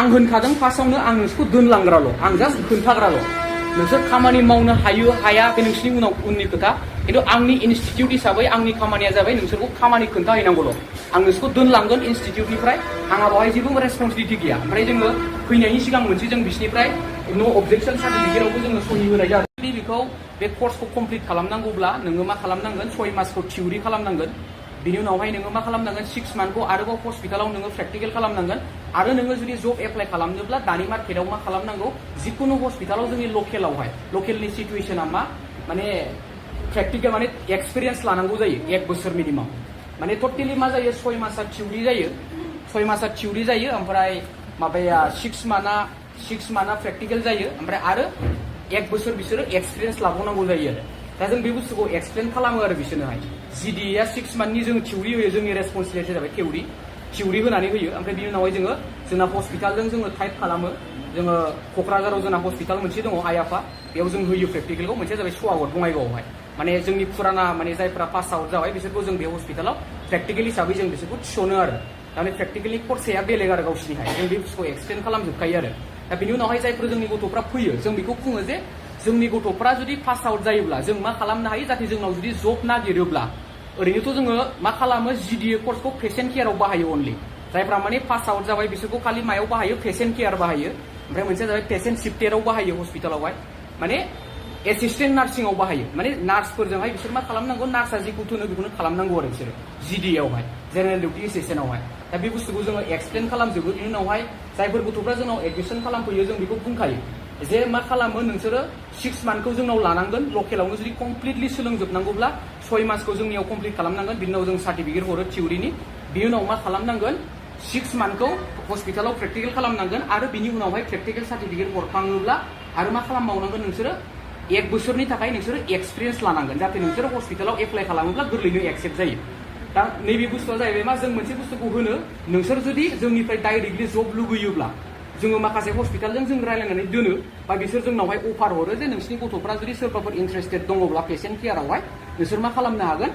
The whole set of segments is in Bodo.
आं होनखादों फार्स्टआवनो आं नोंसोरखौ दोनलांग्राल' आं जास्ट खोन्थाग्राल' नोंसोर खामानि मावनो हायो हाया बे नोंसिनि उननि खोथा खिन्थु आंनि इनस्टिट्यूट हिसाबै आंनि खामानिया जाबाय नोंसोरखौ खामानि खोन्थाहैनांगौल' आं नोंसोरखौ दोनलांगोन इनस्टिट्यूटनिफ्राय आंहा बावहाय जेबो रेसपन्सिबिलिटि गैया ओमफ्राय जोङो फैनायनि सिगां मोनसे जों बिसिनिफ्राय नो अबजेक्शन सार्टिफिकेटआवबो जोङो सहि होनाय जादों बेखौ बे कर्सखौ कमप्लिट खालामनांगौब्ला नोङो मा खालामनांगोन 6 मासखौ थिउरि खालामनांगोन बिनि उनावहाय नोङो मा खालामनांगोन 6 मान्थखौ आरोबाव हस्पिटालाव नोङो प्रेक्टिकल खालामनांगोन आरो नोङो जुदि जब एप्लाइ खालामनोब्ला दानि मार्केटआव मा खालामनांगौ जिकुनु हस्पिटालाव जोंनि लकेलावहाय लकेलनि सिचुएशना मा माने प्रेक्टिकल माने एक्सपिरियेन्स लानांगौ जायो 1 बोसोर मिनिमाम माने टटेलि मा जायो 6 मासा थिउरि जायो 6 मासा थिउरि जायो ओमफ्राय माबाया 6 माना प्रेक्टिकल जायो ओमफ्राय आरो 1 बोसोर बिसोरो एक्सपिरियेन्स लाबावनांगौ जायो आरो दा जों बे बुस्थुखौ एक्सप्लेन खालामो आरो बिसोरनोहाय जिडिआ 6 मान्थनि जों थिउरि होयो जोंनि रेसपन्सिबिलिटि जाबाय थिउरि होनानै होयो ओमफ्राय बिनि उनावहाय जोङो जोंना हस्पिटालजों जोङो टाइप खालामो जोङो क'क्राझाराव जोंना हस्पिटाल मोनसे दङ आइ आफा बेयाव जों होयो प्रेक्टिकेलखौ मोनसे जाबाय सवागत बङाइगावआवहाय माने जोंनि फुराना माने जायफ्रा पास आउट जाबाय बिसोरखौ जों बे हस्पिटालाव प्रेक्टिकेल हिसाबै जों बिसोरखौ थिसनो आरो तारमाने प्रेक्टिकेलनि कर्सया बेलेग आरो गावसिनिहाय जों बे बुस्थुखौ एक्सप्लेन खालामजोबखायो आरो दा बिनि उनावहाय जायफोर जोंनि गथ'फ्रा फैयो जों बेखौ बुङो जे जोंनि गथ'फ्रा जुदि पास आउट जायोब्ला जों मा खालामनो हायो जाहाथे जोंनाव जुदि जब नागिरोब्ला ओरैनोथ' जोङो मा खालामो जिडिए कर्सखौ पेसेन्ट केयाराव बाहायो अनलि जायफ्रा माने पास आउट जाबाय बिसोरखौ खालि मायाव बाहायो पेसेन्ट केयार बाहायो ओमफ्राय मोनसेया जाबाय पेसेन्ट शिफ्टेराव बाहायो हस्पिटालावहाय माने एसिस्टेन्ट नार्सिंआव बाहायो माने नार्सफोरजोंहाय बिसोर मा खालामनांगौ नार्सआ जिखौ थोनो बेखौनो खालामनांगौ आरो बिसोरो जिडिएआवहाय जेनेरेल डिउटि एसिस्टेन्टआवहाय दा बे बुस्थुखौ जोङो एक्सप्लेन खालामजोबो बिनि उनावहाय जायफोर गथ'फ्रा जोंनाव एडमिसन खालामफैयो जों बेखौ बुंखायो जे मा खालामो नोंसोरो 6 मान्थखौ जोंनाव लानांगोन लकेलावनो जुदि कमप्लिटलि सोलोंजोबनांगौब्ला 6 मासखौ जोंनियाव कमप्लिट खालामनांगोन बिनि उनाव जों सार्टिफिकेट हरो थिउरिनि बिनि उनाव मा खालामनांगोन 6 मान्थखौ हस्पिटालाव प्रेक्टिकल खालामनांगोन आरो बिनि उनावहाय प्रेक्टिकल सार्टिफिकेट हरखाङोब्ला आरो मा खालामबावनांगोन नोंसोरो 1 बोसोरनि थाखाय नोंसोरो एक्सपिरियेन्स लानांगोन जाहाथे नोंसोरो हस्पिटालाव एप्लाइ खालामोब्ला गोरलैनो एक्सेप्ट जायो दा नैबे बुस्थुआ जाहैबाय मा जों मोनसे बुस्थुखौ होनो नोंसोर जुदि जोंनिफ्राय डाइरेक्टलि जब लुगैयोब्ला जोङो माखासे हस्पिटालजों जों रायलायनानै दोनो बा बिसोर जोंनावहाय अफार हरो जे नोंसिनि गथ'फ्रा जुदि सोरबाफोर इन्टारेस्टेड दङब्ला पेसेन्ट केयारावहाय नोंसोर मा खालामनो हागोन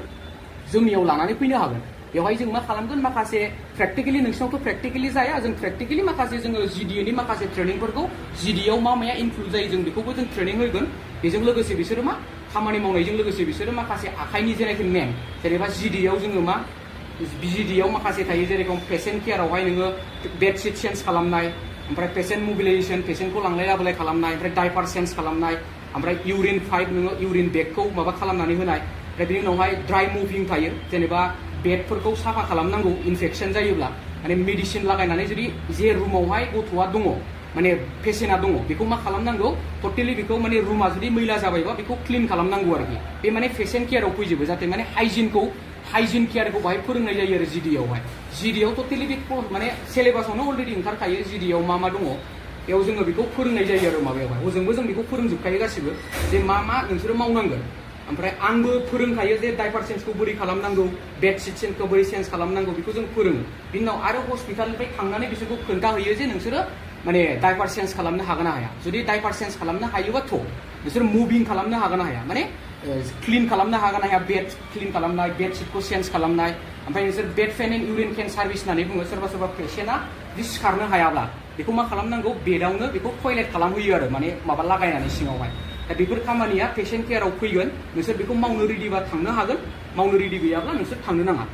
जोंनियाव लानानै फैनो हागोन बेवहाय जों मा खालामगोन माखासे प्रेक्टिकेलि नोंसिनावथ' प्रेक्टिकेलि जाया जों प्रेक्टिकेलि माखासे जोङो जिडिएनि माखासे ट्रेनिंफोरखौ जिडिएआव मा माया इनक्लुड जायो जों बेखौबो जों ट्रेनिं होगोन बेजों लोगोसे बिसोरो मा खामानि मावनायजों लोगोसे बिसोरो माखासे आखाइनि जेनाखि मेन जेनेबा जिडिएआव जोङो मा जिडिएआव माखासे थायो जेरेखम पेसेन्ट केयारावहाय नोङो बेडशिट चेन्ज खालामनाय ओमफ्राय पेसेन्ट मबिलाइजेसन पेसेन्टखौ लांलाय लाबोलाय खालामनाय ओमफ्राय डाइपार चेन्ज खालामनाय ओमफ्राय इउरिन पाइप नोङो इउरिन बेगखौ माबा खालामनानै होनाय ओमफ्राय बिनि उनावहाय ड्राइ मुभिं थायो जेनेबा बेडफोरखौ साफा खालामनांगौ इनफेक्सन जायोब्ला माने मेडिसिन लागायनानै जुदि जे रुमावहाय गथ'आ दङ माने पेसेन्टआ दङ बेखौ मा खालामनांगौ टटेलि बेखौ माने रुमा जुदि मैला जाबायबा बेखौ क्लिन खालामनांगौ आरोखि बे माने पेसेन्ट केयाराव फैजोबो जाहाथे माने हाइजिन केयारखौ बाहाय फोरोंनाय जायो आरो जिडिएआवहाय जिडिएआव टटेलि बे माने सिलेबासावनो अलरेडि ओंखारखायो जिडिएआव मा मा दङ बेयाव जोङो बेखौ फोरोंनाय जायो आरो माबायावहाय हजोंबो जों बेखौ फोरोंजोबखायो गासिबो जे मा नोंसोरो मावनांगोन ओमफ्राय आंबो फोरोंखायो जे डाइपार चेन्जखौ बोरै खालामनांगौ बेडशिट चेन्जखौ बोरै चेन्ज खालामनांगौ बेखौ जों फोरोङो बिनि उनाव आरो हस्पिटालनिफ्राय थांनानै बिसोरखौ खोन्थाहैयो जे नोंसोरो माने डाइपार चेन्ज खालामनो हागोन ना हाया जुदि डाइपार चेन्ज खालामनो हायोबाथ' नोंसोर मुभिं खालामनो हागोन ना हाया माने क्लिन खालामनो हागोन ना हाया बेड क्लिन खालामनाय बेडशिटखौ चेन्ज खालामनाय ओमफ्राय नोंसोर bedpan and urine can service होननानै बुङो सोरबा पेसेन्टआ जुदि सिखारनो हायाब्ला बेखौ मा खालामनांगौ बेडआवनो बेखौ टयलेट खालामहोयो आरो माने माबा लागायनानै सिङावहाय दा बेफोर खामानिया पेसेन्ट केयाराव फैगोन नोंसोर बेखौ मावनो रेडिबा थांनो हागोन मावनो रेडि गैयाब्ला नोंसोर थांनो नाङा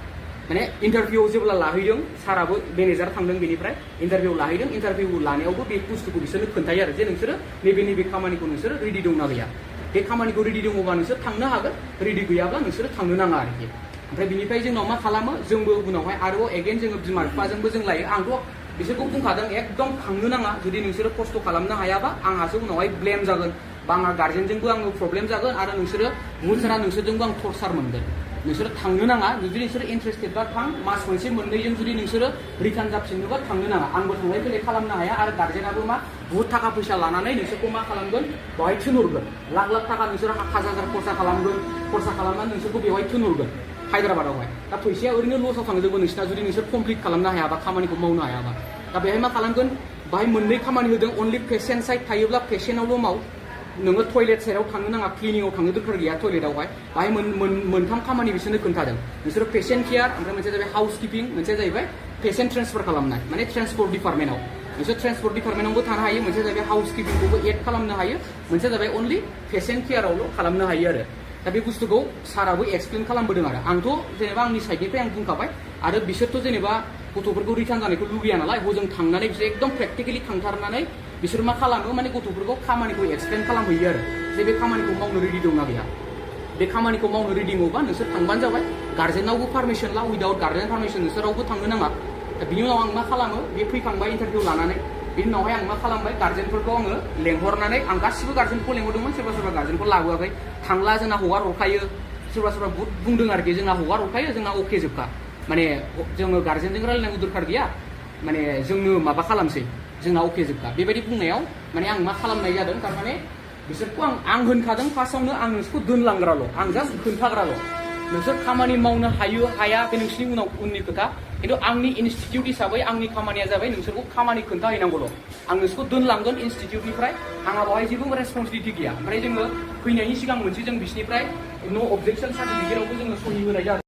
माने इन्टारभिउआव जेब्ला लाहैदों साराबो मेनेजार थांदों बेनिफ्राय इन्टारभिउ लाहैदों इन्टारभिउ लानायावबो बे बुस्थुखौ बिसोरनो खोन्थायो आरो जे नोंसोरो नैबे खामानिखौ नोंसोरो रेडि दंना गैया बे खामानिखौ रेडि दङबा नोंसोर थांनो हागोन रेडि गैयाब्ला नोंसोरो थांनो नाङा आरोखि ओमफ्राय बिनिफ्राय जोंनाव मा खालामो जोंबो उनावहाय आरोबाव एगेन जोङो बिमा बिफाजोंबो जों लायो आंथ' बिसोरखौ बुंखादों एकदम थांनो नाङा जुदि नोंसोरो खस्थ' खालामनो हायाबा आंहासो उनावहाय ब्लेम जागोन बा आंहा गार्जेनजोंबो आङो प्रब्लेम जागोन आरो नोंसोरो बुहुत सारा नोंसोरजोंबो आं टर्चार मोनगोन नोंसोरो थांनो नाङा जुदि नोंसोरो इन्टारेस्टेडबा थां मास मोनसे मोननैजों जुदि नोंसोरो रिटार्न जाफिननोबा थांनो नाङा आंबो थांलाय फैलाय खालामनो हाया आरो गार्जेनाबो मा बुहुत थाखा फैसा लानानै नोंसोरखौ मा खालामगोन बेवहाय थिनहरगोन लाख थाखा नोंसोरो हाजार खरसा खालामनानै नोंसोरखौ बेवहाय थिनहरगोन हायद्राबादावहाय दा फैसाया ओरैनो लसाव थांजोबो नोंसिना जुदि नोंसोर कमप्लिट खालामनो हायाबा खामानिखौ मावनो हायाबा दा बेहाय मा खालामगोन बाहाय मोननै खामानि होदों अनलि पेसेन्ट साइड थायोब्ला पेसेन्टआवल' माव नोङो टयलेट साइडआव थांनो नाङा क्लिनिंआव थांनो दरकार गैया टयलेटआवहाय बाहाय मोनथाम खामानि बिसोरनो खोन्थादों नोंसोरो पेसेन्ट केयार ओमफ्राय मोनसे जाबाय हाउस किपिं मोनसे जाहैबाय पेसेन्ट ट्रेन्सफार खालामनाय माने ट्रेन्सपर्ट डिपार्टमेन्टआव नोंसोर ट्रेन्सपर्ट डिपार्टमेन्टआवबो थानो हायो मोनसे जाबाय हाउस किपिंखौबो एड खालामनो हायो मोनसे जाबाय अनलि पेसेन्ट केयारावल' खालामनो हायो आरो दा बे बुस्थुखौ साराबो एक्सप्लेन खालामबोदों आरो आंथ' जेनेबा आंनि साइडनिफ्राय आं बुंखाबाय आरो बिसोरथ' जेनेबा गथ'फोरखौ रिटार्न जानायखौ लुगैया नालाय हजों थांनानै बिसोर एकदम प्रेक्टिकेलि थांथारनानै बिसोर मा खालामो माने गथ'फोरखौ खामानिखौ एक्सप्लेन खालामहैयो आरो जे बे खामानिखौ मावनो रेडि दंना गैया बे खामानिखौ मावनो रेडि नङाबा नोंसोर थांबानो जाबाय गार्जेनावबो पारमिसन ला उइदाउट गार्जेन पारमिसन नोंसोर रावबो थांनो नाङा दा बिनि उनाव आं मा खालामो बे फैखांबाय इन्टारभिउ लानानै बिनि उनावहाय आं मा खालामबाय गार्जेनफोरखौ आङो लेंहरनानै आं गासिबो गार्जेनखौ लेंहरदोंमोन सोरबा गार्जेनखौ लाबोआखै थांला जोंना हगार हरखायो सोरबा बुंदों आरोखि जोंना हगार हरखायो जोंना अके जोबखा माने जोङो गार्जेनजों रायलायनांगौ दरखार गैया माने जोंनो माबा खालामसै जोंना अके जोबखा बेबायदि बुंनायाव माने आं मा खालामनाय जादों थारमाने बिसोरखौ आं होनखादों फार्स्टआवनो आं नोंसोरखौ दोनलांग्राल' आं जास्ट खोन्थाग्राल' नोंसोर खामानि मावनो हायो हाया बे नोंसिनि उननि खोथा खिन्थु आंनि इनस्टिटिउट हिसाबै आंनि खामानिया जाबाय नोंसोरखौ खामानि खोन्थाहैनांगौल' आं नोंसोरखौ दोनलांगोन इनस्टिटिउटनिफ्राय आंहा बेवहाय जेबो रेसपन्सिबिलिटि गैया ओमफ्राय जोङो फैनायनि सिगां मोनसे जों बिसिनिफ्राय न' अबजेक्सन सार्टिफिकेटआवबो जोङो सहि होनाय जादों